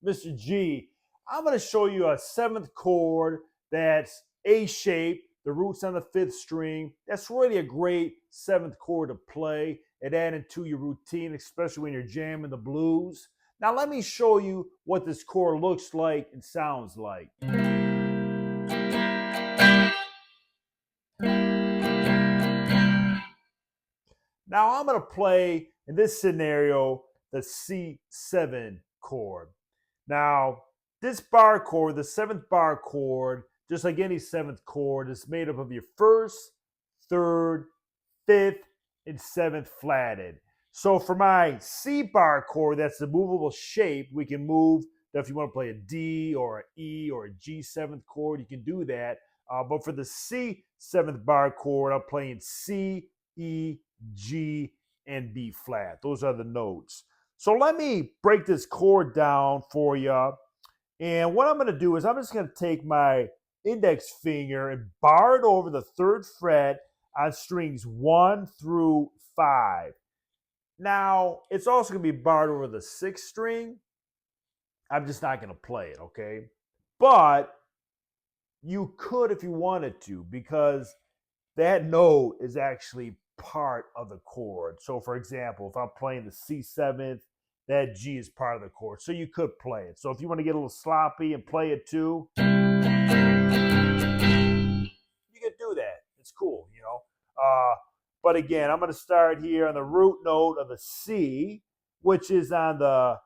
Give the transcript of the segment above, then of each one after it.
Mr. G. I'm going to show you a seventh chord that's A shape, the root's on the fifth string. That's really a great seventh chord to play and add into your routine, especially when you're jamming the blues. Now let me show you what this chord looks like and sounds like. Now I'm going to play, in this scenario, the C7 chord. Now, this bar chord, the seventh bar chord, just like any seventh chord, is made up of your first, third, fifth, and seventh flatted. So for my C bar chord, that's the movable shape, we can move. If you want to play a D or an E or a G seventh chord, you can do that. But for the C seventh bar chord, I'm playing C, E, G, and B flat. Those are the notes. So let me break this chord down for you. And what I'm going to do is I'm just going to take my index finger and bar it over the third fret on strings 1 through 5. Now, it's also going to be barred over the sixth string. I'm just not going to play it, okay? But you could if you wanted to, because that note is actually part of the chord. So, for example, if I'm playing the C7th, that G is part of the chord. So you could play it. So if you want to get a little sloppy and play it too, you could do that. It's cool, you know. But again, I'm going to start here on the root note of the C, which is on the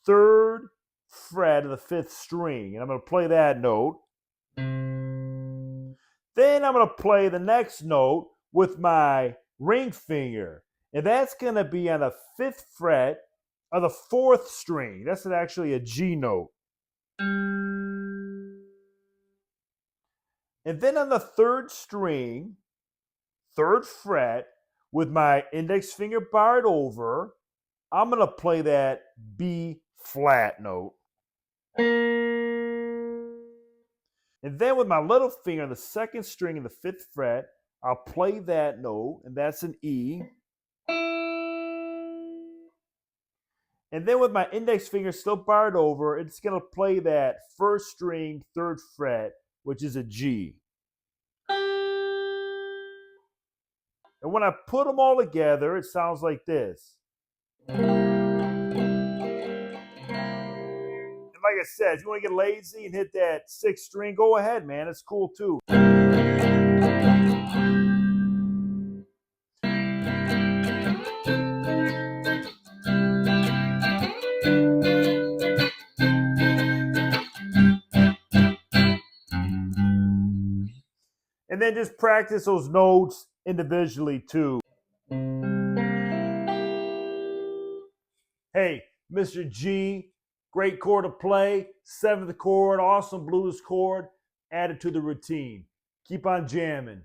third fret of the fifth string. And I'm going to play that note. Then I'm going to play the next note with my ring finger. And that's going to be on the fifth fret of the fourth string. That's actually a G note. And then on the third string, third fret, with my index finger barred over, I'm going to play that B flat note. And then with my little finger on the second string in the fifth fret, I'll play that note, and that's an E. And then with my index finger still barred over, it's going to play that first string, third fret, which is a G. And when I put them all together, it sounds like this. And like I said, if you want to get lazy and hit that sixth string, go ahead, man. It's cool too. And then just practice those notes individually too. Hey, Mr. G, great chord to play. Seventh chord, awesome blues chord. Add it to the routine. Keep on jamming.